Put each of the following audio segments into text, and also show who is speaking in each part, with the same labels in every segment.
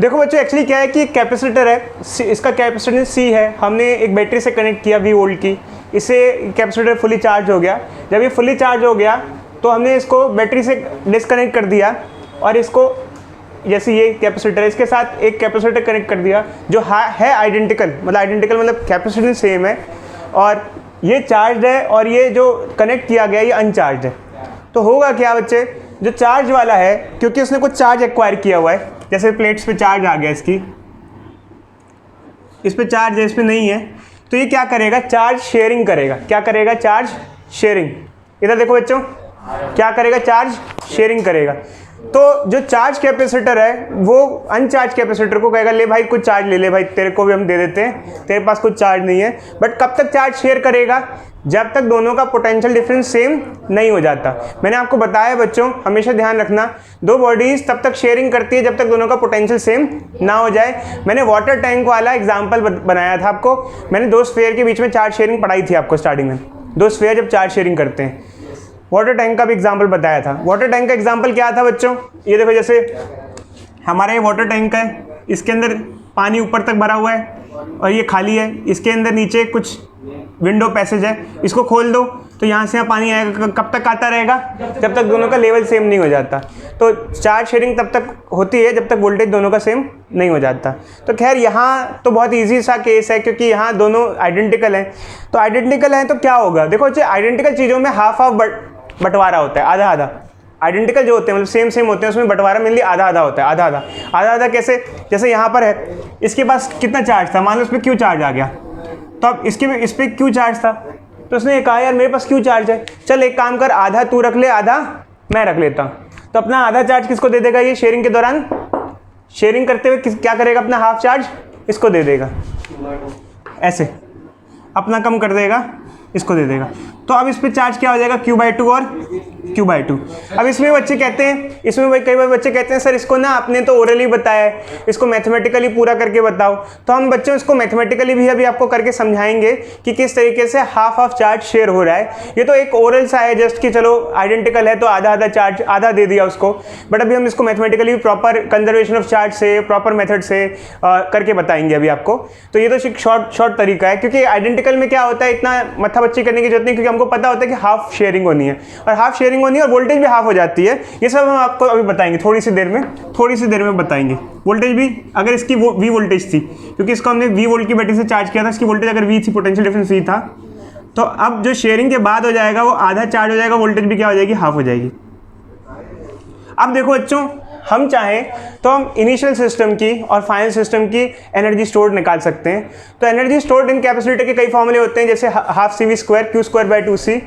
Speaker 1: देखो बच्चों एक्चुअली क्या है कि एक कैपेसिटर है, इसका कैपेसिटेंस C है, हमने एक बैटरी से कनेक्ट किया 20 वोल्ट की, इससे कैपेसिटर फुली चार्ज हो गया। जब ये फुली चार्ज हो गया तो हमने इसको बैटरी से डिस्कनेक्ट कर दिया और इसको जैसे ये कैपेसिटर है इसके साथ एक कैपेसिटर कनेक्ट कर दिया जो है आइडेंटिकल, मतलब कैपेसिटेंस सेम है और ये चार्ज है और ये जो कनेक्ट किया गया ये अनचार्ज है। तो होगा क्या बच्चे, जो चार्ज वाला है क्योंकि उसने कुछ चार्ज एक्वायर किया हुआ है, जैसे प्लेट्स पे चार्ज आ गया इसकी, इस पे चार्ज है इस पे नहीं है, तो ये क्या करेगा, चार्ज शेयरिंग करेगा। क्या करेगा, चार्ज शेयरिंग। इधर देखो बच्चों, क्या करेगा, चार्ज शेयरिंग करेगा। तो जो चार्ज कैपेसिटर है वो अनचार्ज कैपेसिटर को कहेगा ले भाई कुछ चार्ज ले ले भाई, तेरे को भी हम दे देते हैं, तेरे पास कुछ चार्ज नहीं है। बट कब तक चार्ज शेयर करेगा, जब तक दोनों का पोटेंशियल डिफरेंस सेम नहीं हो जाता। मैंने आपको बताया बच्चों, हमेशा ध्यान रखना, दो बॉडीज तब तक शेयरिंग करती है जब तक दोनों का पोटेंशियल सेम ना हो जाए। मैंने वाटर टैंक वाला एग्जांपल बनाया था आपको, मैंने दो स्फीयर के बीच में चार्ज शेयरिंग पढ़ाई थी आपको स्टार्टिंग में, दो स्फीयर जब चार्ज शेयरिंग करते हैं। वाटर टैंक का भी एग्जाम्पल बताया था। वाटर टैंक का एग्जाम्पल क्या था बच्चों, ये देखो जैसे हमारा ये वाटर टैंक है, इसके अंदर पानी ऊपर तक भरा हुआ है और ये खाली है, इसके अंदर नीचे कुछ विंडो पैसेज है, इसको खोल दो तो यहाँ से यहाँ पानी आएगा। कब तक आता रहेगा, जब तक दोनों का लेवल सेम नहीं हो जाता। तो चार्ज शेयरिंग तब तक होती है जब तक वोल्टेज दोनों का सेम नहीं हो जाता। तो खैर यहाँ तो बहुत ईजी सा केस है क्योंकि यहाँ दोनों आइडेंटिकल हैं। तो आइडेंटिकल हैं तो क्या होगा, देखो आइडेंटिकल चीज़ों में हाफ हाफ बंटवारा होता है, आधा आधा। आइडेंटिकल जो होते हैं मतलब सेम होते हैं उसमें बंटवारा मेनली आधा आधा होता है। आधा आधा आधा आधा कैसे, जैसे यहाँ पर है, इसके पास कितना चार्ज था, मान लो इस पर क्यू चार्ज आ गया, तो अब इस पर क्यू चार्ज था, तो उसने कहा यार मेरे पास क्यू चार्ज है, चल एक काम कर, आधा तू रख ले आधा मैं रख लेता हूँ। तो अपना आधा चार्ज किसको दे देगा, ये शेयरिंग के दौरान शेयरिंग करते हुए क्या करेगा, अपना हाफ चार्ज इसको दे देगा, ऐसे अपना कम कर देगा, इसको दे देगा। तो अब इस पे चार्ज क्या हो जाएगा, Q/2 और Q/2। अब इसमें बच्चे कहते हैं, इसमें कई बार बच्चे कहते हैं सर इसको ना आपने तो ओरली बताया है, इसको मैथमेटिकली पूरा करके बताओ। तो हम बच्चों इसको मैथमेटिकली भी अभी आपको करके समझाएंगे कि किस तरीके से हाफ हाफ चार्ज शेयर हो रहा है। ये तो एक ओरल सा है जस्ट कि चलो आइडेंटिकल है तो आधा आधा चार्ज आधा दे दिया उसको, बट अभी हम इसको mathematically proper conservation of charge से प्रॉपर मेथड से करके बताएंगे अभी आपको। तो ये तो शॉर्ट तरीका है, क्योंकि आइडेंटिकल में क्या होता है इतना मत्था बच्ची करने की जरूरत नहीं, क्योंकि हमको पता होता है कि हाफ शेयरिंग होनी है और हाफ शेयरिंग होनी है और वोल्टेज भी हाफ हो जाती है। ये सब हम आपको अभी बताएंगे थोड़ी सी देर में बताएंगे। वोल्टेज भी अगर इसकी V वोल्टेज थी, क्योंकि इसको हमने V वोल्ट की बैटरी से चार्ज किया था, इसकी वोल्टेज अगर V थी, पोटेंशियल डिफरेंस V था, तो अब जो शेयरिंग के बाद हो जाएगा वो आधा चार्ज हो जाएगा, वोल्टेज भी क्या हो जाएगी, हाफ हो जाएगी। अब देखो बच्चों, हम चाहें तो हम इनिशियल सिस्टम की और फाइनल सिस्टम की एनर्जी स्टोर्ड निकाल सकते हैं। तो एनर्जी स्टोर्ड इन कैपेसिटर के कई फॉर्मूले होते हैं, जैसे हाफ CV² Q²/2C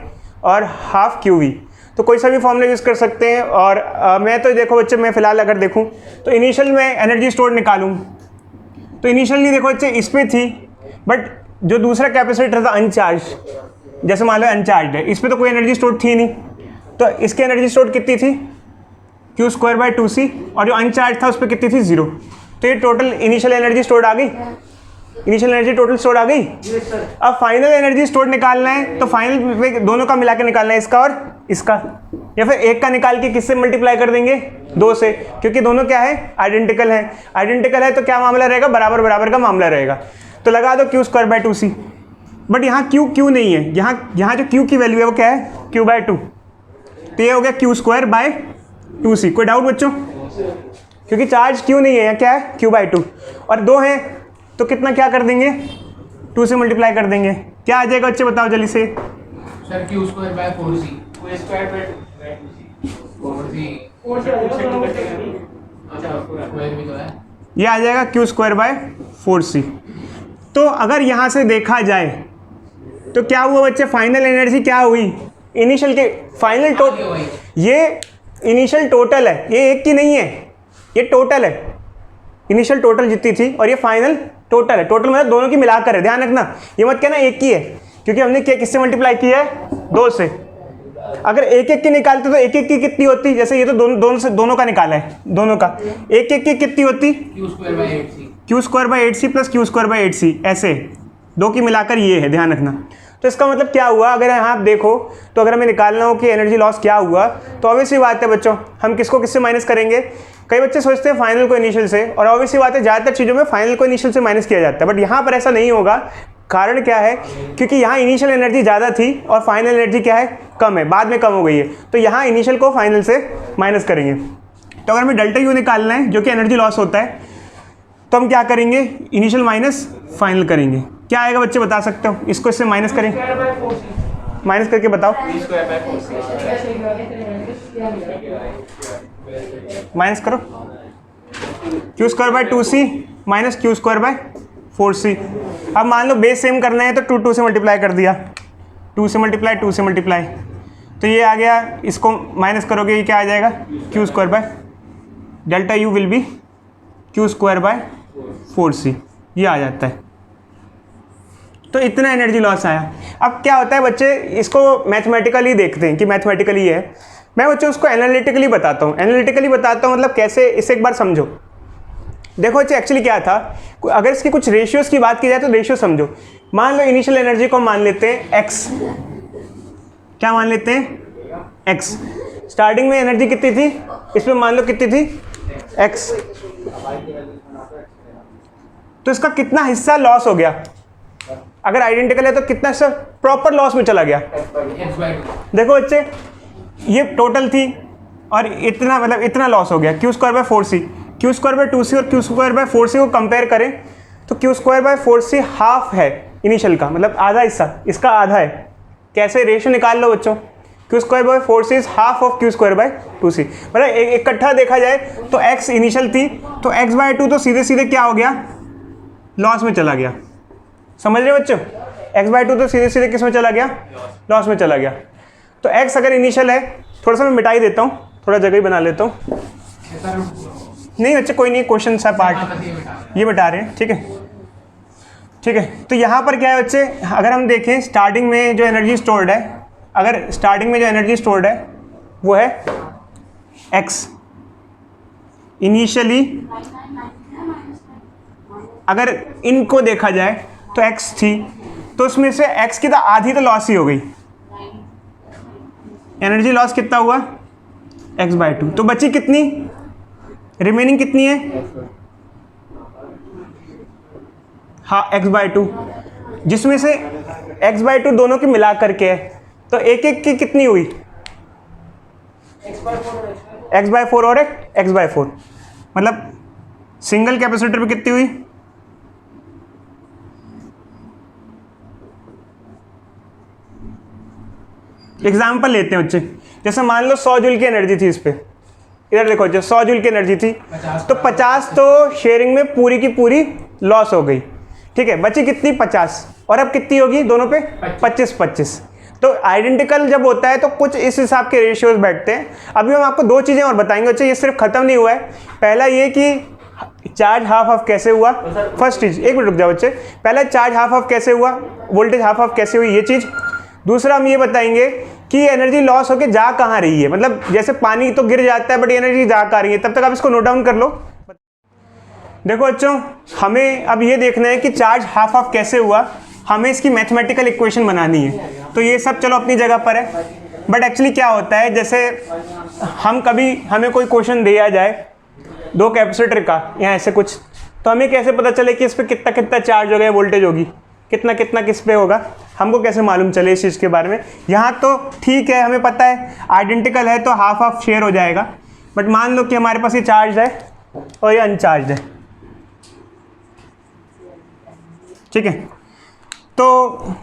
Speaker 1: और हाफ QV। तो कोई सा भी फॉर्मूला यूज़ कर सकते हैं। और मैं तो देखो बच्चे, मैं फिलहाल अगर देखूं तो इनिशियल में एनर्जी स्टोर्ड निकालूं तो इनिशियली देखो बच्चे इस पर थी, बट जो दूसरा कैपेसिटर था अनचार्ज, जैसे मान लो अनचार्ज है, इस पर तो कोई एनर्जी स्टोर्ड थी नहीं, तो इसकी एनर्जी स्टोर्ड कितनी थी, Q²/2C, और जो अनचार्ज था उस पर कितनी थी, 0। तो ये टोटल इनिशियल एनर्जी स्टोर्ड आ गई, इनिशियल एनर्जी टोटल स्टोर्ड आ गई। अब फाइनल एनर्जी स्टोर्ड निकालना है तो फाइनल में दोनों का मिला के निकालना है, इसका और इसका, या फिर एक का निकाल के किससे मल्टीप्लाई कर देंगे, 2 से, क्योंकि दोनों क्या है, आइडेंटिकल है। आइडेंटिकल है तो क्या मामला रहेगा, बराबर बराबर का मामला रहेगा। तो लगा दो Q²/2C, बट यहाँ Q नहीं है, यहाँ जो Q की वैल्यू है वो क्या है, Q/2, तो ये हो गया Q²/2C। कोई डाउट बच्चों, क्योंकि चार्ज Q नहीं है, यहाँ क्या है, Q/2, और 2 है तो कितना क्या कर देंगे, 2 से मल्टीप्लाई कर देंगे, क्या आ जाएगा बच्चे बताओ जल्दी से।
Speaker 2: सर Q²/4C,
Speaker 1: ये आ जाएगा Q²/4C। तो अगर यहाँ से देखा जाए तो क्या हुआ बच्चे, फाइनल एनर्जी क्या हुई, इनिशियल के फाइनल टोटल, ये इनिशियल टोटल है, ये एक की नहीं है, ये टोटल है, इनिशियल टोटल जितनी थी और ये फाइनल टोटल है। टोटल मतलब दोनों की मिलाकर है, ध्यान रखना, ये मत कहना एक की है, क्योंकि हमने क्या किससे मल्टीप्लाई किया है, 2 से। अगर एक एक की निकालते तो एक एक की कितनी होती, जैसे ये तो दोनों का निकाला है, दोनों का एक एक की कितनी होती,
Speaker 2: Q²/8C
Speaker 1: Q²/8C प्लस Q²/8C, ऐसे 2 की मिलाकर ये है, ध्यान रखना। तो इसका मतलब क्या हुआ, अगर यहाँ आप देखो तो अगर हमें निकालना हो कि एनर्जी लॉस क्या हुआ, तो ऑब्वियसली बात है बच्चों, हम किसको किससे माइनस करेंगे। कई बच्चे सोचते हैं फाइनल को इनिशियल से, और ऑब्वियसली बात है ज़्यादातर चीज़ों में फाइनल को इनिशियल से माइनस किया जाता है, बट यहाँ पर ऐसा नहीं होगा। कारण क्या है, क्योंकि यहाँ इनिशियल एनर्जी ज़्यादा थी और फाइनल एनर्जी क्या है, कम है, बाद में कम हो गई है, तो यहाँ इनिशियल को फाइनल से माइनस करेंगे। तो अगर हमें डेल्टा यू निकालना है जो कि एनर्जी लॉस होता है, तो हम क्या करेंगे, इनिशियल माइनस फाइनल करेंगे। क्या आएगा बच्चे बता सकते हो, इसको इससे माइनस करें, माइनस करके बताओ, माइनस करो, Q square by 2c minus Q square by 4c। अब मान लो बेस सेम करना है तो 2 से मल्टीप्लाई कर दिया, 2 से मल्टीप्लाई, 2 से मल्टीप्लाई, तो ये आ गया, इसको माइनस करोगे ये क्या आ जाएगा, Q square by delta U will be Q square by 4c, ये आ जाता है। तो इतना एनर्जी लॉस आया। अब क्या होता है बच्चे, इसको मैथमेटिकली देखते हैं कि मैथमेटिकली है, मैं बच्चों उसको एनालिटिकली बताता हूँ। एनालिटिकली बताता हूँ मतलब कैसे, इसे एक बार समझो। देखो बच्चे एक्चुअली क्या था, अगर इसकी कुछ रेशियोज़ की बात की जाए तो रेशियो समझो। मान लो इनिशियल एनर्जी को मान लेते हैं x, क्या मान लेते हैं x। स्टार्टिंग में एनर्जी कितनी थी, इसमें मान लो कितनी थी x, तो इसका कितना हिस्सा लॉस हो गया, अगर आइडेंटिकल है तो कितना हिस्सा प्रॉपर लॉस में चला गया। देखो बच्चे ये टोटल थी और इतना, मतलब इतना लॉस हो गया, Q square by 4c, Q square by 2c और क्यू स्क्वायर बाय 4c को कंपेयर करें तो Q square by 4c half है इनिशियल का, मतलब आधा हिस्सा, इसका आधा है। कैसे, रेशियो निकाल लो बच्चों, Q square by 4c is half of Q square by 2c, मतलब इकट्ठा देखा जाए तो x इनिशियल थी तो x बाय 2 तो सीधे सीधे क्या हो गया, लॉस में चला गया। समझ रहे हो बच्चों, x बाय 2 तो सीधे सीधे किस में चला गया, लॉस में चला गया। तो x अगर इनिशियल है, थोड़ा सा मैं मिटा ही देता हूँ, थोड़ा जगह ही बना लेता हूँ। नहीं बच्चे कोई नहीं, क्वेश्चन सा पार्ट ये बता रहे हैं, ठीक है ठीक है। तो यहाँ पर क्या है बच्चे, अगर हम देखें स्टार्टिंग में जो एनर्जी स्टोर्ड है, अगर स्टार्टिंग में जो एनर्जी स्टोर्ड है वो है x इनिशियली, अगर इनको देखा जाए तो x थी, तो उसमें से x की तो आधी तो लॉस ही हो गई। एनर्जी लॉस कितना हुआ, x बाय 2, तो बची कितनी, रिमेनिंग कितनी है, हाँ x बाय 2, जिसमें से x बाय 2 दोनों की मिला करके है, तो एक एक की कितनी हुई, x बाय 4 और एक x बाय 4, मतलब सिंगल कैपेसिटर पे कितनी हुई, एग्जाम्पल लेते हैं बच्चे, जैसे मान लो 100 जूल की एनर्जी थी इस पे, इधर देखो जो 100 जूल की एनर्जी थी, तो 50 तो शेयरिंग में पूरी की पूरी लॉस हो गई, ठीक है, बची कितनी 50, और अब कितनी होगी दोनों पे 25-25। तो आइडेंटिकल जब होता है तो कुछ इस हिसाब के रेशियोज बैठते हैं। अभी हम आपको दो चीज़ें और बताएंगे बच्चे, ये सिर्फ खत्म नहीं हुआ है। पहला ये कि चार्ज हाफ ऑफ कैसे हुआ, फर्स्ट चीज़, एक मिनट रुक जाओ बच्चे, पहला चार्ज हाफ ऑफ कैसे हुआ, वोल्टेज हाफ ऑफ कैसे हुई, ये चीज़। दूसरा हम ये बताएंगे कि एनर्जी लॉस होकर जा कहाँ रही है, मतलब जैसे पानी तो गिर जाता है बट एनर्जी जा कहाँ रही है, तब तक आप इसको नोट डाउन कर लो। देखो बच्चों, हमें अब ये देखना है कि चार्ज हाफ ऑफ कैसे हुआ, हमें इसकी मैथमेटिकल इक्वेशन बनानी है। तो ये सब चलो अपनी जगह पर है, बट एक्चुअली क्या होता है, जैसे हम कभी हमें कोई क्वेश्चन दिया जाए 2 कैपेसिटर का या ऐसे कुछ, तो हमें कैसे पता चले कि इस पर कितना कितना चार्ज होगा, वोल्टेज होगी, कितना कितना किस पे होगा, हमको कैसे मालूम चले इस चीज़ के बारे में। यहाँ तो ठीक है, हमें पता है आइडेंटिकल है तो हाफ ऑफ शेयर हो जाएगा, बट मान लो कि हमारे पास ये चार्ज है और ये अनचार्ज है, ठीक है, तो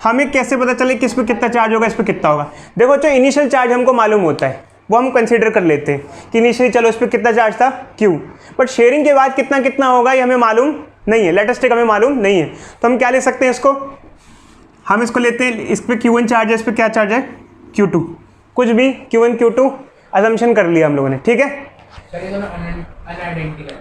Speaker 1: हमें कैसे पता चले कि इस पर कितना चार्ज होगा, इस पर कितना होगा। देखो जो इनिशियल चार्ज हमको मालूम होता है वो हम कंसीडर कर लेते हैं कि इनिशियली चलो इस पर कितना चार्ज था Q, बट शेयरिंग के बाद कितना कितना होगा ये हमें मालूम नहीं है, लेटेस्ट हमें मालूम नहीं है। तो हम क्या ले सकते हैं इसको, हम इसको लेते हैं, इस पर Q1 चार्ज है, इस पर क्या चार्ज है Q2, कुछ भी Q1 Q2 अजम्पशन कर लिया हम लोगों ने, ठीक है।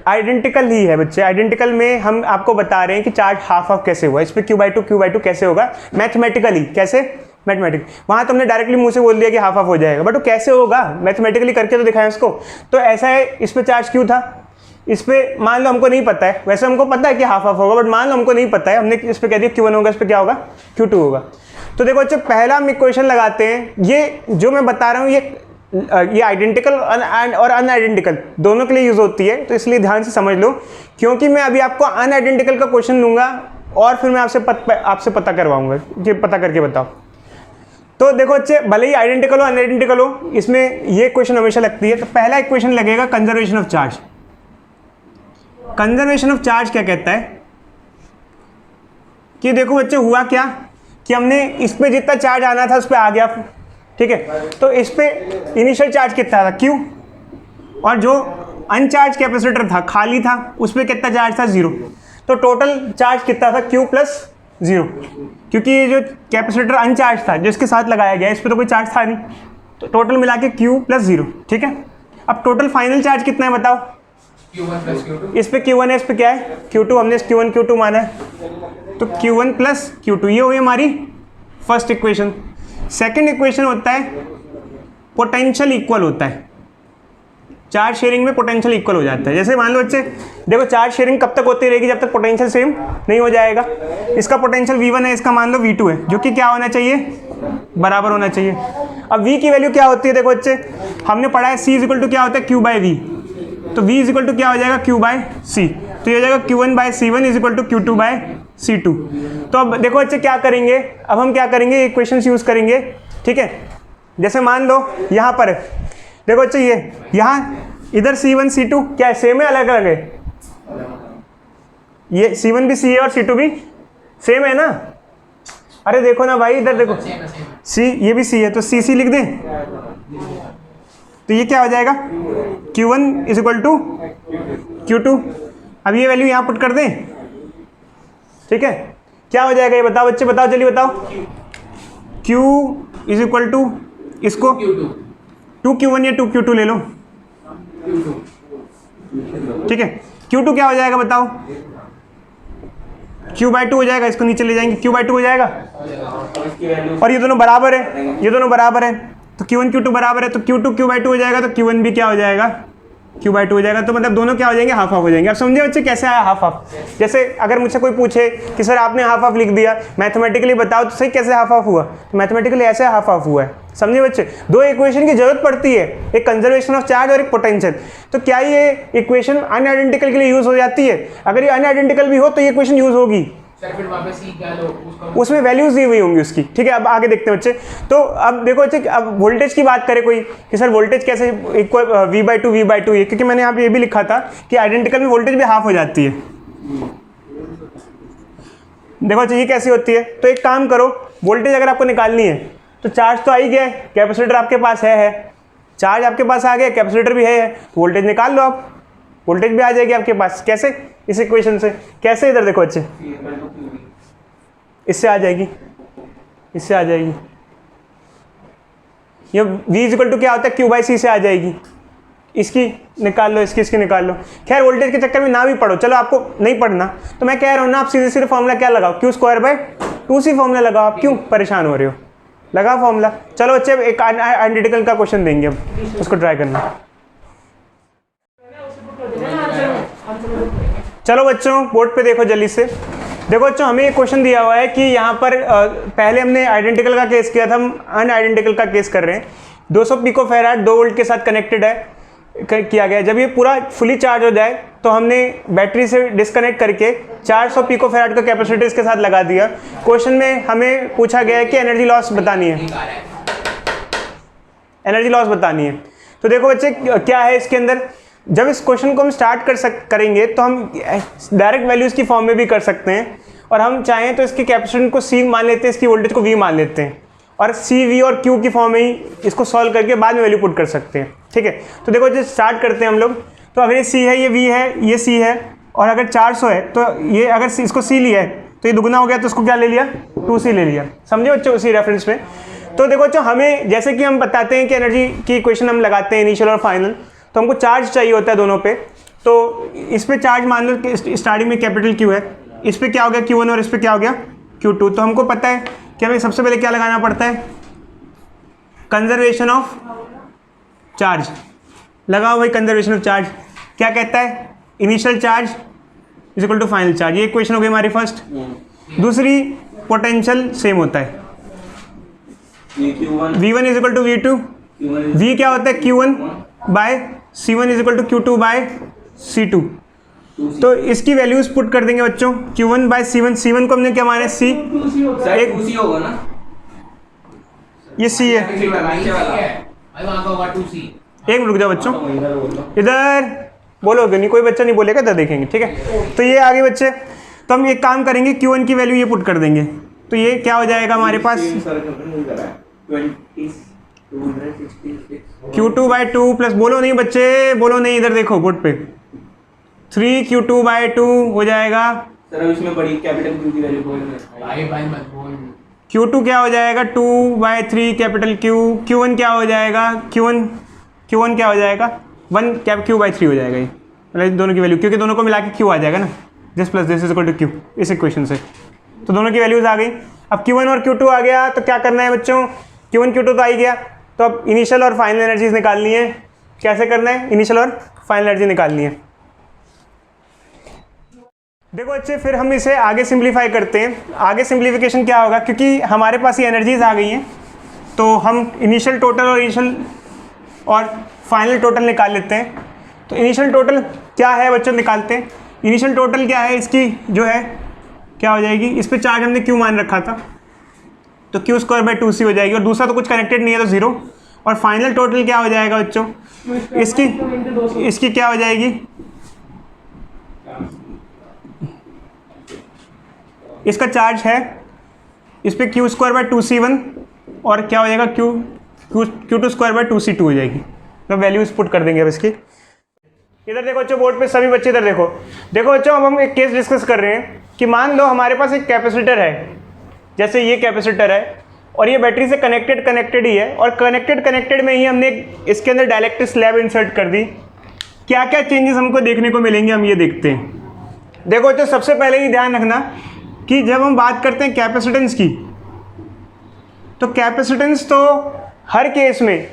Speaker 1: आइडेंटिकल ही है बच्चे, आइडेंटिकल में हम आपको बता रहे हैं कि चार्ज हाफ ऑफ कैसे हुआ, इस पर Q/2 कैसे होगा मैथमेटिकली, कैसे मैथमेटिक, वहाँ तो हमने डायरेक्टली मुंह से बोल दिया कि हाफ ऑफ हो जाएगा, बट वो कैसे होगा मैथमेटिकली करके तो दिखाएं उसको। तो ऐसा है, इस पर चार्ज Q था, इस पर मान लो हमको नहीं पता है, वैसे हमको पता है कि हाफ ऑफ होगा, बट मान लो हमको नहीं पता है, हमने इस पर कह दिया Q1 होगा, इस पर क्या होगा Q2 होगा। तो देखो बच्चों पहला हम इक्वेशन लगाते हैं, ये जो मैं बता रहा हूँ ये आइडेंटिकल और अनआइडेंटिकल दोनों के लिए यूज़ होती है, तो इसलिए ध्यान से समझ लो, क्योंकि मैं अभी आपको अनआइडेंटिकल का क्वेश्चन लूँगा और फिर मैं आपसे पता करवाऊँगा कि पता करके बताओ। तो देखो बच्चे भले ही आइडेंटिकल हो अनआइडेंटिकल हो, इसमें ये क्वेश्चन हमेशा लगती है। तो पहला इक्वेशन लगेगा conservation of charge. Conservation of charge क्या कहता है कि देखो बच्चे हुआ क्या कि हमने इस पे जितना चार्ज आना था उस पर आ गया, ठीक है। तो इस पे इनिशियल चार्ज कितना था Q, और जो अनचार्ज कैपेसिटर था खाली था उस पर कितना चार्ज था 0। तो टोटल चार्ज कितना था Q प्लस 0, क्योंकि ये जो कैपेसिटर अनचार्ज था जो इसके साथ लगाया गया इस पर तो कोई चार्ज था नहीं, तो टोटल मिला के Q प्लस 0, ठीक है। अब टोटल फाइनल चार्ज कितना है बताओ।
Speaker 2: Q1 plus Q2।
Speaker 1: इस पे Q1 है, इस पे क्या है Q2, हमने Q1 Q2 माना है, तो Q1 प्लस Q2 ये हुई हमारी फर्स्ट इक्वेशन। सेकंड इक्वेशन होता है पोटेंशियल इक्वल होता है, चार्ज शेयरिंग में पोटेंशियल इक्वल हो जाता है। जैसे मान लो बच्चे देखो चार्ज शेयरिंग कब तक होती रहेगी, जब तक पोटेंशियल सेम नहीं हो जाएगा। इसका पोटेंशियल V1 है, इसका मान लो V2 है, जो कि क्या होना चाहिए, बराबर होना चाहिए। अब V की वैल्यू क्या होती है, देखो बच्चे हमने पढ़ा है C इक्वल टू क्या होता है Q बाई V, तो V इक्वल टू क्या हो जाएगा Q बाई C, तो ये हो जाएगा Q1 by C1 is equal to Q2 by C2। तो अब देखो बच्चे क्या करेंगे, अब हम क्या करेंगे, इक्वेशन यूज़ करेंगे, ठीक है। जैसे मान लो यहाँ पर देखो बच्चे ये यहाँ इधर C1 C2 क्या है, सेम है अलग अलग है, ये C1 भी C है और C2 भी सेम है ना। अरे देखो ना भाई इधर देखो C, ये भी C है तो C लिख दें, तो ये क्या हो जाएगा Q1 is equal to Q2। अब ये वैल्यू यहाँ पुट कर दें, ठीक है, क्या हो जाएगा ये बताओ बच्चे, बताओ जल्दी बताओ। Q इज इक्वल टू इसको
Speaker 2: Q2
Speaker 1: 2Q1 या 2Q2 ले लो,
Speaker 2: Q2
Speaker 1: ठीक है। Q2 क्या हो जाएगा बताओ, Q बाई 2 हो जाएगा, इसको नीचे ले जाएंगे Q बाई 2 हो जाएगा, और ये दोनों बराबर है, ये दोनों बराबर है, तो Q1 Q2 बराबर है, तो Q2 Q बाई 2 हो जाएगा, तो Q1 भी क्या हो जाएगा Q बाई 2 हो जाएगा। तो मतलब दोनों क्या हो जाएंगे, हाफ हाफ हो जाएंगे। अब समझे बच्चे कैसे आया हाफ हाफ। जैसे अगर मुझसे कोई पूछे कि सर आपने हाफ हाफ लिख दिया, मैथमेटिकली बताओ तो सही कैसे हाफ हाफ हुआ, तो मैथमेटिकली ऐसे हाफ हाफ हुआ है। समझे बच्चे, दो इक्वेशन की जरूरत पड़ती है, एक कंजर्वेशन ऑफ चार्ज और एक पोटेंशियल। तो क्या ये इक्वेशन अनआइडेंटिकल के लिए यूज हो जाती है, अगर ये अनआइडेंटिकल भी हो तो ये इक्वेशन यूज होगी,
Speaker 2: सर फिर वहाँ पे C क्या लो
Speaker 1: उसमें वैल्यूज दी हुई होंगी उसकी, ठीक है। अब आगे देखते हैं बच्चे। तो अब देखो बच्चे, अब वोल्टेज की बात करें कोई कि सर वोल्टेज कैसे इक्वल V/2 ये, क्योंकि मैंने यहाँ पे ये भी लिखा था कि आइडेंटिकल में वोल्टेज भी हाफ हो जाती है। देखो बच्चे ये कैसी होती है, तो एक काम करो, वोल्टेज अगर आपको निकालनी है तो चार्ज तो आ ही गया है, कैपेसिटर आपके पास है, चार्ज आपके पास आ गया, कैपेसिटर भी है, तो वोल्टेज निकाल लो आप, वोल्टेज भी आ जाएगी आपके पास। कैसे, इस इक्वेशन से। कैसे, इधर देखो बच्चे, इससे आ जाएगी, इससे आ जाएगी, ये V इक्वल टू क्या होता है Q बाई C से आ जाएगी, इसकी निकाल लो, इसकी निकाल लो। खैर वोल्टेज के चक्कर में ना भी पढ़ो, चलो आपको नहीं पढ़ना तो मैं कह रहा हूँ ना, आप सीधे सीधे फॉर्मूला क्या लगाओ, Q square by 2C formula लगाओ। आप क्यों परेशान हो रहे हो, लगाओ फॉर्मूला। चलो बच्चे अब एक आइडेंटिकल का क्वेश्चन देंगे, अब उसको ट्राई करना। चलो बच्चों बोर्ड पे देखो जल्दी से। देखो बच्चों हमें एक क्वेश्चन दिया हुआ है कि यहाँ पर पहले हमने आइडेंटिकल का केस किया था, हम अनआइडेंटिकल का केस कर रहे हैं। 200 पिकोफैराड 2 वोल्ट के साथ कनेक्टेड है, किया गया। जब ये पूरा फुली चार्ज हो जाए तो हमने बैटरी से डिस्कनेक्ट करके 400 पिकोफैराड का कैपेसिटर इसके साथ लगा दिया। क्वेश्चन में हमें पूछा गया है कि एनर्जी लॉस बतानी है, एनर्जी लॉस बतानी है। तो देखो बच्चे क्या है इसके अंदर, जब इस क्वेश्चन को हम स्टार्ट करेंगे तो हम डायरेक्ट वैल्यूज की फॉर्म में भी कर सकते हैं, और हम चाहें तो इसके कैपेसिटेंस को C मान लेते हैं, इसकी वोल्टेज को V मान लेते हैं, और C V और Q की फॉर्म में ही इसको सॉल्व करके बाद में वैल्यू पुट कर सकते हैं, ठीक है। तो देखो जो स्टार्ट करते हैं हम लोग, तो अगर ये C है, ये V है, ये C है, और अगर 400 है तो ये अगर इसको C लिया है तो ये दुगना हो गया, तो इसको क्या ले लिया 2C ले लिया। समझे बच्चों उसी रेफरेंस में। तो देखो बच्चों हमें जैसे कि हम बताते हैं कि एनर्जी की इक्वेशन हम लगाते हैं इनिशियल और फाइनल, तो हमको चार्ज चाहिए होता है दोनों पे। तो इस पे चार्ज मान लो कि स्टार्टिंग में कैपिटल Q है, इस पे क्या हो गया Q1 और इस पे क्या हो गया Q2। तो हमको पता है कि हमें सबसे पहले क्या लगाना पड़ता है, कंजर्वेशन ऑफ चार्ज। लगाओ भाई कंजर्वेशन ऑफ चार्ज, क्या कहता है, initial charge is equal to final charge. ये इक्वेशन हो गई हमारी फर्स्ट। दूसरी पोटेंशियल सेम होता है, V1 is equal to V2, V क्या होता है Q1 by C1 is equal to Q2 by C2। तो इसकी वैल्यूज पुट कर देंगे बच्चों, Q1 बाय C1, C1 को हमने क्या माना है C, एक
Speaker 3: होगा ना,
Speaker 1: ये C है।
Speaker 2: भाई वहाँ का होगा 2C।
Speaker 1: एक मिनट रुक जाओ बच्चों, इधर बोलोगे नहीं, कोई बच्चा नहीं बोलेगा, इधर देखेंगे, ठीक है। तो ये आगे बच्चे, तो हम एक काम करेंगे, Q1 की वैल्यू ये पुट कर देंगे, तो ये क्या हो जाएगा हमारे पास Q2 बाय 2 प्लस, बोलो नहीं बच्चे, बोलो नहीं, इधर देखो बोर्ड पे, 3Q2 बाय 2 हो जाएगा।
Speaker 3: सर अब इसमें बड़ी कैपिटल Q की वैल्यू बोल
Speaker 2: भाई मत बोल।
Speaker 1: Q2 क्या हो जाएगा 2 बाय 3 कैपिटल Q, Q1 क्या हो जाएगा, Q1 क्या हो जाएगा 1 कैप Q बाय 3 हो जाएगा, ये मतलब दोनों की वैल्यू, क्योंकि दोनों को मिला के Q आ जाएगा ना, this plus this is equal to Q इस इक्वेशन से। तो दोनों की वैल्यूज आ गई। अब Q1 और Q2 आ गया, तो क्या करना है बच्चों, Q1 Q2 तो आ ही गया, तो अब इनिशियल और फाइनल एनर्जीज निकालनी है। कैसे करना है, इनिशियल और फाइनल एनर्जी निकालनी है। देखो बच्चे, फिर हम इसे आगे सिंप्लीफाई करते हैं। आगे सिंप्लीफिकेशन क्या होगा, क्योंकि हमारे पास ये एनर्जीज आ गई हैं, तो हम इनिशियल टोटल और फाइनल टोटल निकाल लेते हैं। तो इनिशियल टोटल क्या है बच्चों, निकालते हैं। इनिशियल टोटल क्या है, इसकी जो है क्या हो जाएगी, इस पे चार्ज हमने Q मान रखा था, तो Q स्क्वायर बाय 2C हो जाएगी, और दूसरा तो कुछ कनेक्टेड नहीं है तो 0। और फाइनल टोटल क्या हो जाएगा बच्चों, इसकी क्या हो जाएगी, इसका चार्ज है इस पे Q स्क्वायर बाय 2C1, और क्या हो जाएगा Q2 स्क्वायर बाय 2C2 हो जाएगी। तो वैल्यूज पुट कर देंगे अब इसकी। इधर देखो बच्चों, बोर्ड पे सभी बच्चे इधर देखो बच्चों, अब हम एक केस डिस्कस कर रहे हैं कि मान लो हमारे पास एक कैपेसिटर है, जैसे ये कैपेसिटर है, और ये बैटरी से कनेक्टेड ही है, और कनेक्टेड में ही हमने इसके अंदर डाइलेक्ट्रिक स्लैब इंसर्ट कर दी। क्या क्या चेंजेस हमको देखने को मिलेंगे, हम ये देखते हैं। देखो बच्चों, सबसे पहले ही ध्यान रखना कि जब हम बात करते हैं कैपेसिटेंस की, तो कैपेसिटेंस तो हर केस में,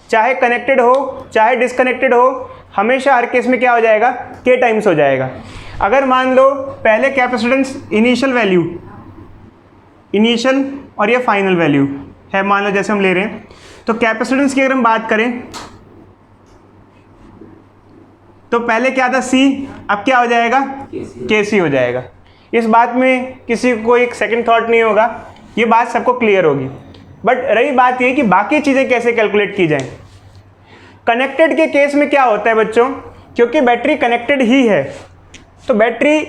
Speaker 1: चाहे कनेक्टेड हो चाहे डिसकनेक्टेड हो, हमेशा हर केस में क्या हो जाएगा, K टाइम्स हो जाएगा। अगर मान लो पहले कैपेसिटेंस इनिशियल और ये फाइनल वैल्यू है, मान लो जैसे हम ले रहे हैं, तो कैपेसिटेंस की अगर हम बात करें तो पहले क्या था C, अब क्या हो जाएगा KC हो जाएगा। इस बात में किसी को एक सेकंड थॉट नहीं होगा, ये बात सबको क्लियर होगी। बट रही बात ये कि बाकी चीज़ें कैसे कैलकुलेट की जाएं। कनेक्टेड के केस में क्या होता है बच्चों, क्योंकि बैटरी कनेक्टेड ही है, तो बैटरी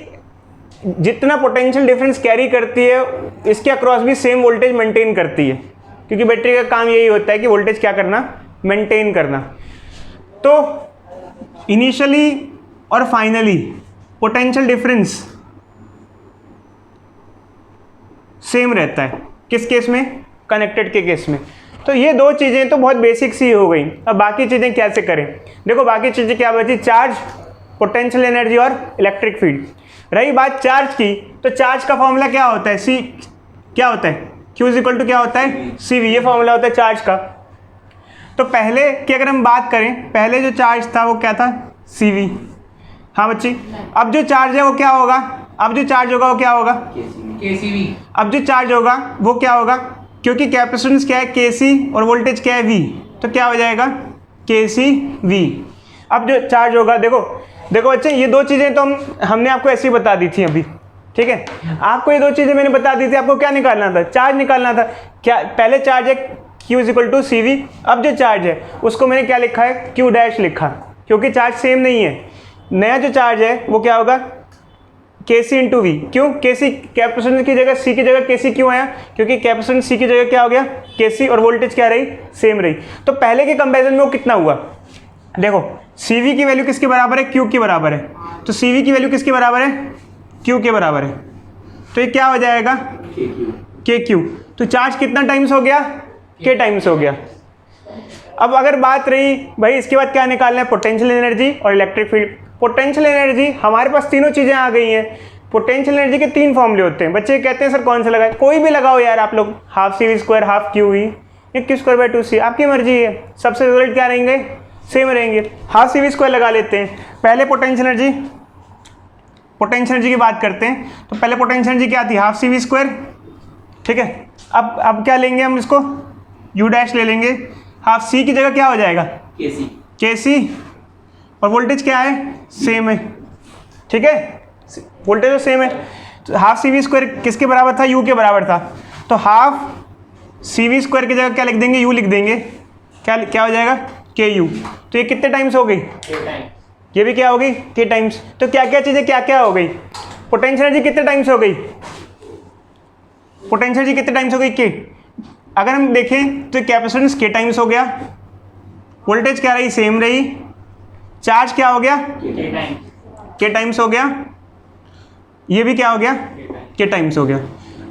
Speaker 1: जितना पोटेंशियल डिफरेंस कैरी करती है, इसके अक्रॉस भी सेम वोल्टेज मेंटेन करती है, क्योंकि बैटरी का काम यही होता है कि वोल्टेज क्या करना, मेंटेन करना। तो इनिशियली और फाइनली पोटेंशियल डिफरेंस सेम रहता है, किस केस में, कनेक्टेड के केस में। तो ये दो चीज़ें तो बहुत बेसिक सी हो गई। अब बाकी चीज़ें कैसे करें, देखो बाकी चीज़ें क्या बची, चार्ज, पोटेंशियल एनर्जी और इलेक्ट्रिक फील्ड। रही बात चार्ज की, तो चार्ज का फॉर्मूला क्या होता है, C क्या होता है, Q इज इक्वल टू क्या होता है CV, ये फॉर्मूला होता है चार्ज का। तो पहले की अगर हम बात करें, पहले जो चार्ज था वो क्या था, CV। हाँ बच्ची, अब जो चार्ज है वो क्या होगा, अब जो चार्ज होगा वो क्या होगा,
Speaker 2: KCV।
Speaker 1: अब जो चार्ज होगा वो क्या होगा, क्योंकि कैपेसिटेंस क्या है KC और वोल्टेज क्या है V, तो क्या हो जाएगा KCV। अब जो चार्ज होगा, देखो बच्चे, ये दो चीज़ें तो हमने आपको ऐसे ही बता दी थी अभी, ठीक है। आपको ये दो चीज़ें मैंने बता दी थी, आपको क्या निकालना था, चार्ज निकालना था। क्या पहले चार्ज है Q is equal to CV, अब जो चार्ज है उसको मैंने क्या लिखा है, Q डैश लिखा, क्योंकि चार्ज सेम नहीं है। नया जो चार्ज है वो क्या होगा, KC इंटू V। क्यों, KC कैपेसिटेंस की जगह C की जगह KC क्यों आया, क्योंकि कैपेसिटेंस C की जगह क्या हो गया KC, और वोल्टेज क्या रही, सेम रही। तो पहले के कंपैरिजन में वो कितना हुआ, देखो CV की वैल्यू किसके बराबर है, Q के बराबर है, तो CV की वैल्यू किसके बराबर है, Q के बराबर है, तो ये क्या हो जाएगा KQ। तो चार्ज कितना टाइम्स हो गया, K टाइम्स हो गया। अब अगर बात रही भाई इसके बाद क्या निकालना है, पोटेंशियल एनर्जी और इलेक्ट्रिक फील्ड। पोटेंशियल एनर्जी, हमारे पास तीनों चीज़ें आ गई हैं। पोटेंशियल एनर्जी के तीन फॉर्मूले होते हैं। बच्चे कहते हैं सर कौन सा लगाए, कोई भी लगाओ यार आप लोग, half CV square half QV, या Q स्क्वायर बाय 2C, आपकी मर्जी है, सबसे रिजल्ट क्या रहेंगे, सेम रहेंगे। हाफ CV स्क्वायर लगा लेते हैं। पहले पोटेंशियल एनर्जी की बात करते हैं, तो पहले पोटेंशियल एनर्जी क्या थी, हाफ CV स्क्वायर, ठीक है। अब क्या लेंगे हम इसको, यू डैश ले लेंगे, हाफ सी की जगह क्या हो जाएगा
Speaker 3: केसी।
Speaker 1: के सी, और वोल्टेज क्या है सेम है, ठीक है, वोल्टेज तो सेम है। तो हाफ सी वी स्क्वायर किसके बराबर था, यू के बराबर था, तो हाफ सी वी स्क्वायर की जगह क्या लिख देंगे, यू लिख देंगे, क्या हो जाएगा के यू। तो ये कितने टाइम्स हो गई, ये भी क्या हो गई के टाइम्स। तो क्या क्या चीज़ें क्या क्या हो गई, पोटेंशियल एनर्जी कितने टाइम्स हो गई, पोटेंशियल एनर्जी कितने टाइम्स हो गई के। अगर हम देखें तो कैपेसिटेंस के टाइम्स हो गया, वोल्टेज क्या रही सेम रही, चार्ज क्या हो गया के टाइम्स हो गया, ये भी क्या हो गया के टाइम्स हो गया।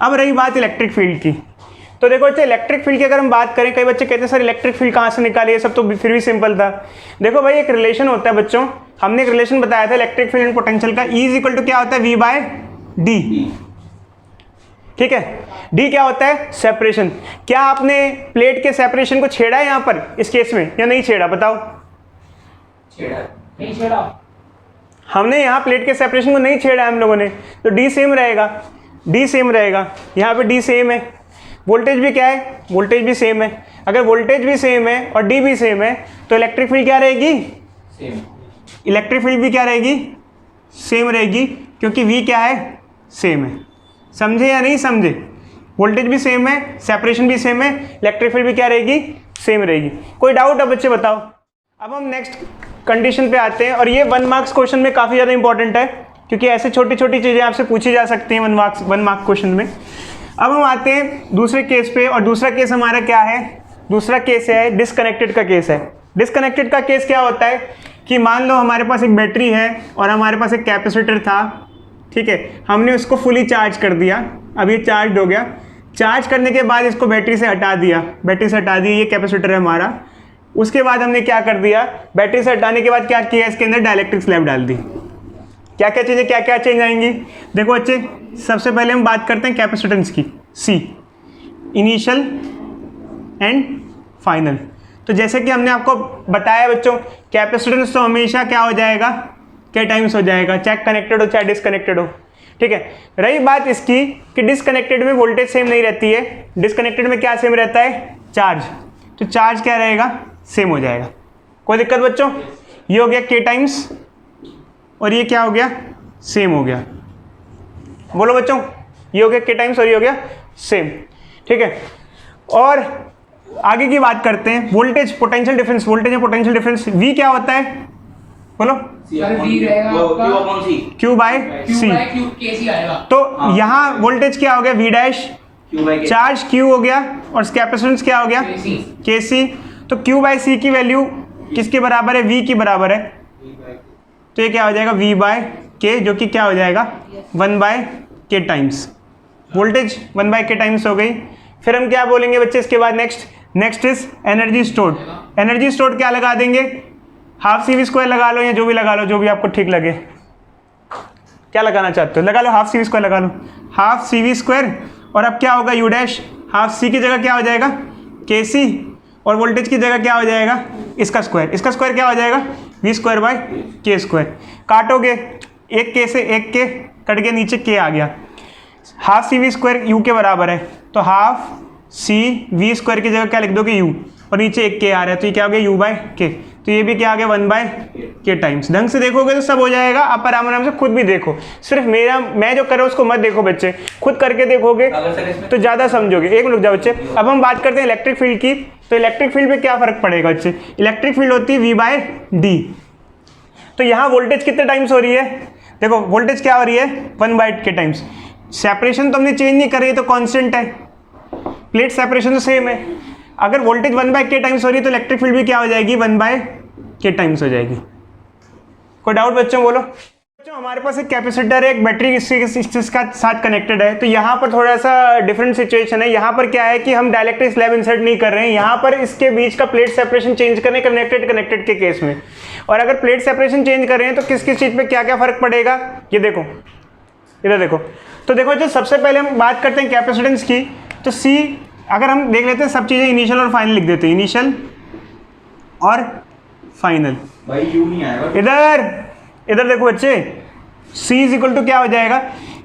Speaker 1: अब रही बात इलेक्ट्रिक फील्ड की, तो देखो बच्चे इलेक्ट्रिक फील्ड की अगर हम बात करें, कई बच्चे कहते हैं सर इलेक्ट्रिक फील्ड कहाँ से निकाले, ये सब तो फिर भी सिंपल था। देखो भाई एक रिलेशन होता है बच्चों, हमने एक रिलेशन बताया था इलेक्ट्रिक फील्ड एंड पोटेंशियल का, E इक्वल टू क्या होता है V/D, ठीक है। D क्या होता है सेपरेशन। क्या आपने प्लेट के सेपरेशन को छेड़ा है यहाँ पर इस केस में या नहीं छेड़ा, बताओ।
Speaker 2: नहीं छेड़ा।
Speaker 1: हमने यहाँ प्लेट के सेपरेशन को नहीं छेड़ा है हम लोगों ने, तो D सेम रहेगा, D सेम रहेगा, यहाँ पे D सेम है। वोल्टेज भी क्या है, वोल्टेज भी सेम है। अगर वोल्टेज भी सेम है और D भी सेम है तो इलेक्ट्रिक फील्ड क्या रहेगी
Speaker 2: सेम।
Speaker 1: इलेक्ट्रिक फील्ड भी क्या रहेगी सेम रहेगी, क्योंकि V क्या है सेम है। समझे या नहीं समझे, वोल्टेज भी सेम है, सेपरेशन भी सेम है, इलेक्ट्रिक फील्ड भी क्या रहेगी सेम रहेगी। कोई डाउट है बच्चे बताओ। अब हम नेक्स्ट कंडीशन पे आते हैं, और ये 1 मार्क्स क्वेश्चन में काफ़ी ज़्यादा इंपॉर्टेंट है, क्योंकि ऐसे छोटी छोटी चीज़ें आपसे पूछी जा सकती हैं 1 मार्क क्वेश्चन में। अब हम आते हैं दूसरे केस पे, और दूसरा केस हमारा क्या है, दूसरा केस है डिस्कनेक्टेड का केस है। डिस्कनेक्टेड का केस क्या होता है कि मान लो हमारे पास एक बैटरी है और हमारे पास एक कैपेसिटर था, ठीक है, हमने उसको फुली चार्ज कर दिया, अब ये चार्ज हो गया। चार्ज करने के बाद इसको बैटरी से हटा दिया, बैटरी से हटा दिया, ये कैपेसिटर है हमारा। उसके बाद हमने क्या कर दिया, बैटरी से हटाने के बाद क्या किया, इसके अंदर डाइलेक्ट्रिक स्लैब डाल दी। क्या क्या चीज़ें क्या क्या चेंज आएंगी, देखो बच्चे सबसे पहले हम बात करते हैं कैपेसिटेंस की, C इनिशियल एंड फाइनल। तो जैसे कि हमने आपको बताया बच्चों, कैपेसिटेंस तो हमेशा क्या हो जाएगा के टाइम्स हो जाएगा, चाहे कनेक्टेड हो चाहे डिसकनेक्टेड हो, ठीक है। रही बात इसकी कि डिसकनेक्टेड में वोल्टेज सेम नहीं रहती है, डिसकनेक्टेड में क्या सेम रहता है चार्ज, तो चार्ज क्या रहेगा सेम हो जाएगा। कोई दिक्कत बच्चों, ये हो गया के टाइम्स और ये क्या हो गया सेम हो गया। बोलो बच्चों, ये हो गया के टाइम्स और ये हो गया सेम, ठीक है। और आगे की बात करते हैं, वोल्टेज पोटेंशियल डिफरेंस, वोल्टेज और पोटेंशियल डिफरेंस V क्या होता है, बोलो
Speaker 2: सर V रहेगा आपका
Speaker 1: Q by C।
Speaker 2: Q KC आएगा।
Speaker 1: तो यहाँ वोल्टेज क्या हो गया V डैश, चार्ज Q हो गया, और कैपेसिटेंस क्या हो गया KC। तो Q बाय C की वैल्यू किसके बराबर है, V की बराबर है, तो ये क्या हो जाएगा V बाय K, जो कि क्या हो जाएगा 1 by K times, voltage 1 by K times हो गई। फिर हम क्या बोलेंगे बच्चे इसके बाद, next is energy stored. Energy stored क्या लगा देंगे, हाफ सी वी स्क्वायर लगा लो या जो भी लगा लो, जो भी आपको ठीक लगे। क्या लगाना चाहते हो, लगा लो, हाफ सी वी स्क्वायर लगा लो, हाफ सी वी स्क्वायर, और अब क्या होगा यू डैश, हाफ सी की जगह क्या हो जाएगा के सी, और वोल्टेज की जगह क्या हो जाएगा इसका स्क्वायर, इसका स्क्वायर क्या हो जाएगा वी स्क्वायर बाय के स्क्वायर। काटोगे एक के से एक के कट गया, नीचे के आ गया, half C V square U के बराबर है, तो हाफ सी वी स्क्वायर की जगह क्या लिख दोगे यू, और नीचे एक के आ रहा है, तो ये क्या हो गया यू बाय के, तो ये भी क्या आ गया 1 बाय के टाइम्स। ढंग से देखोगे तो सब हो जाएगा, आप आराम से खुद भी देखो, सिर्फ मैं जो कर रहा हूँ उसको मत देखो बच्चे, खुद करके देखोगे तो ज़्यादा समझोगे। एक मिनट रुक जाओ बच्चे। अब हम बात करते हैं इलेक्ट्रिक फील्ड की, तो इलेक्ट्रिक फील्ड में क्या फ़र्क पड़ेगा बच्चे, इलेक्ट्रिक फील्ड होती है V बाय D। तो यहाँ वोल्टेज कितने टाइम्स हो रही है, देखो वोल्टेज क्या हो रही है 1 बाय के टाइम्स, सेपरेशन तो हमने चेंज नहीं करी है तो कांस्टेंट है, प्लेट सेपरेशन तो सेम है। अगर वोल्टेज 1 बाय के टाइम्स हो रही है तो इलेक्ट्रिक फील्ड भी क्या हो जाएगी 1 बाय के टाइम्स हो जाएगी। कोई डाउट बच्चों, बोलो। बच्चों हमारे पास एक कैपेसिटर है, एक बैटरी इसके साथ कनेक्टेड है, तो यहाँ पर थोड़ा सा डिफरेंट सिचुएशन है। यहाँ पर क्या है कि हम डाइलेक्ट्रिक स्लैब इंसर्ट नहीं कर रहे हैं, यहाँ पर इसके बीच का प्लेट सेपरेशन चेंज कर रहे हैं कनेक्टेड के केस में। और अगर प्लेट सेपरेशन चेंज कर रहे हैं तो किस किस चीज़ पे क्या क्या फर्क पड़ेगा, ये देखो, इधर देखो। तो देखो जो सबसे पहले हम बात करते हैं कैपेसिटेंस की, तो C अगर हम देख लेते हैं सब चीज़ें इनिशियल और फाइनल लिख देते हैं, इनिशियल और फाइनल।
Speaker 3: भाई यू नहीं आएगा
Speaker 1: इधर देखो बच्चे, C इज इक्वल टू क्या हो जाएगा,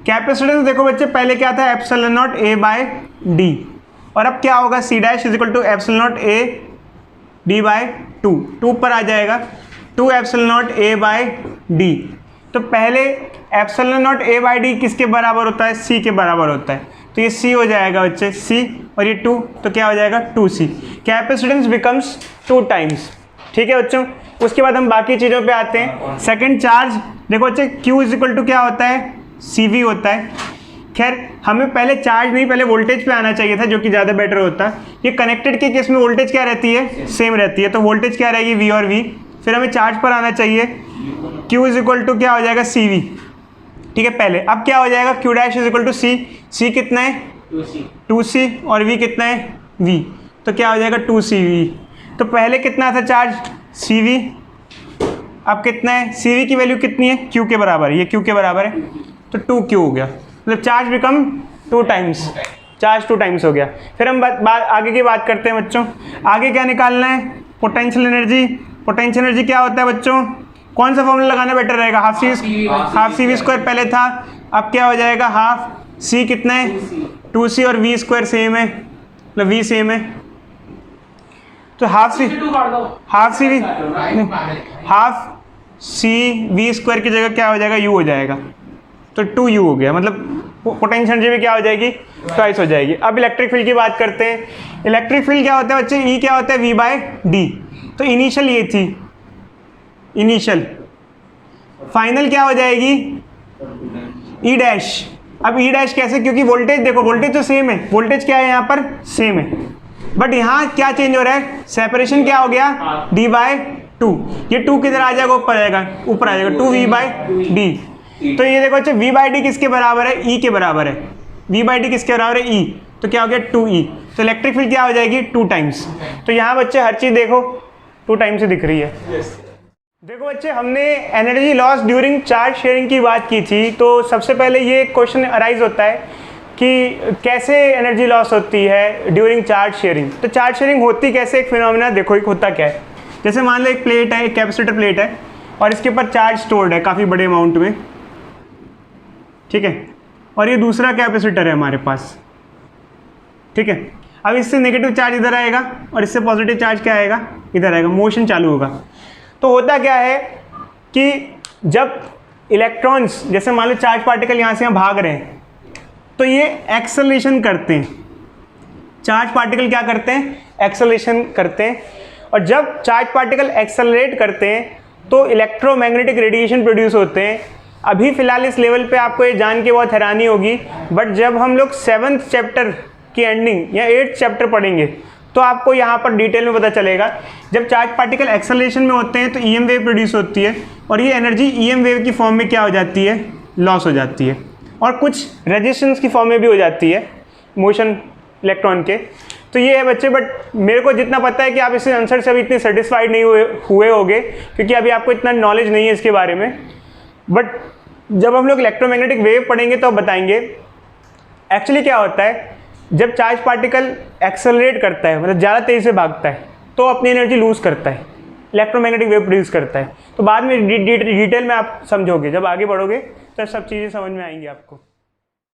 Speaker 1: कैपेसिटेंस देखो बच्चे पहले क्या था epsilon naught A by D, और अब क्या होगा, C dash is equal to epsilon naught A D by two, two पर आ जाएगा 2 epsilon naught A by D. तो पहले epsilon naught A by D किसके बराबर होता है, सी के बराबर होता है, तो ये सी हो जाएगा बच्चे सी, और ये 2 तो क्या हो जाएगा 2c। Capacitance becomes 2 times. ठीक है बच्चों, उसके बाद हम बाकी चीज़ों पे आते हैं। सेकंड चार्ज देखो बच्चे q इज इक्वल टू क्या होता है, cv होता है। खैर हमें पहले चार्ज नहीं, पहले वोल्टेज पे आना चाहिए था, जो कि ज़्यादा बेटर होता है। ये कनेक्टेड के केस में वोल्टेज क्या रहती है, सेम रहती है, तो वोल्टेज क्या रहेगी v और v। फिर हमें चार्ज पर आना चाहिए, q इज इक्वल टू क्या हो जाएगा cv। ठीक है, पहले अब क्या हो जाएगा, q dash is equal to c, c कितना है 2c और v कितना है v, तो क्या हो जाएगा 2cv। तो पहले कितना था चार्ज cv, अब कितना है cv की वैल्यू कितनी है, q के बराबर है, ये q के बराबर है, तो 2q हो गया, मतलब charge become 2 times, charge 2 times हो गया। फिर हम आगे की बात करते हैं बच्चों। आगे क्या निकालना है, पोटेंशियल एनर्जी। पोटेंशियल एनर्जी क्या होता है बच्चों, कौन सा फॉर्मूला लगाना बेटर रहेगा, हाफ सी वी स्क्वायर पहले था, अब क्या हो जाएगा हाफ सी कितना है 2c और v स्क्वायर सेम है, मतलब v सेम है, तो हाफ सी वी स्क्वायर की जगह क्या हो जाएगा u हो जाएगा, तो 2u हो गया, मतलब पोटेंशियल एनर्जी भी क्या हो जाएगी ट्वाइस हो जाएगी। अब इलेक्ट्रिक फील्ड की बात करते हैं। इलेक्ट्रिक फील्ड क्या होता है बच्चे, E क्या होता है v बाय डी, तो इनिशियल ये थी, इनिशियल, फाइनल क्या हो जाएगी E डैश। अब E डैश कैसे, क्योंकि वोल्टेज देखो, वोल्टेज तो सेम है, वोल्टेज क्या है यहाँ पर सेम है, बट यहाँ क्या चेंज हो रहा है, सेपरेशन क्या हो गया d बाय 2, ये 2 किधर आ जाएगा, ऊपर आएगा, ऊपर आ जाएगा 2v बाय डी। तो ये देखो अच्छा v बाई डी किसके बराबर है, E के बराबर है, v बाई डी किसके बराबर है E, तो क्या हो गया 2E। तो इलेक्ट्रिक फील्ड क्या हो जाएगी 2 टाइम्स। तो यहाँ बच्चे हर चीज़ देखो 2 टाइम्स से दिख रही है। देखो बच्चे हमने energy loss during charge sharing की बात की थी, तो सबसे पहले ये क्वेश्चन अराइज होता है कि कैसे एनर्जी लॉस होती है ड्यूरिंग चार्ज शेयरिंग। तो चार्ज शेयरिंग होती कैसे, एक फिनोमिना देखो, एक होता क्या है, जैसे मान लो एक प्लेट है, एक कैपेसिटर प्लेट है, और इसके ऊपर चार्ज स्टोर्ड है काफ़ी बड़े अमाउंट में, ठीक है, और ये दूसरा कैपेसिटर है हमारे पास, ठीक है। अब इससे नेगेटिव चार्ज इधर आएगा और इससे पॉजिटिव चार्ज क्या आएगा, इधर आएगा, मोशन चालू होगा। तो होता क्या है कि जब इलेक्ट्रॉन्स, जैसे मान लो चार्ज पार्टिकल यहाँ से यहाँ भाग रहे हैं, तो ये एक्सेलरेशन करते हैं, चार्ज पार्टिकल क्या करते हैं, एक्सेलरेशन करते हैं, और जब चार्ज पार्टिकल एक्सेलरेट करते हैं तो इलेक्ट्रोमैग्नेटिक रेडिएशन प्रोड्यूस होते हैं। अभी फ़िलहाल इस लेवल पे आपको ये जान के बहुत हैरानी होगी, बट जब हम लोग 7th चैप्टर की एंडिंग या 8th चैप्टर पढ़ेंगे तो आपको यहाँ पर डिटेल में पता चलेगा। जब चार्ज पार्टिकल एक्सेलरेशन में होते हैं तो ईएम वेव प्रोड्यूस होती है, और ये एनर्जी ईएम वेव की फॉर्म में क्या हो जाती है, लॉस हो जाती है, और कुछ रेजिस्टेंस की फॉर्म में भी हो जाती है मोशन इलेक्ट्रॉन के। तो ये है बच्चे, बट मेरे को जितना पता है कि आप इससे आंसर से अभी इतने सेटिस्फाइड नहीं हुए होंगे, क्योंकि अभी आपको इतना नॉलेज नहीं है इसके बारे में, बट जब हम लोग इलेक्ट्रोमैग्नेटिक वेव पढ़ेंगे तो बताएंगे एक्चुअली क्या होता है। जब चार्ज पार्टिकल एक्सेलरेट करता है, मतलब ज़्यादा तेज़ी से भागता है, तो अपनी एनर्जी लूज़ करता है, इलेक्ट्रोमैग्नेटिक वेव प्रोड्यूस करता है। तो बाद में डिटेल में आप समझोगे, जब आगे बढ़ोगे तो सब चीज़ें समझ में आएंगी आपको।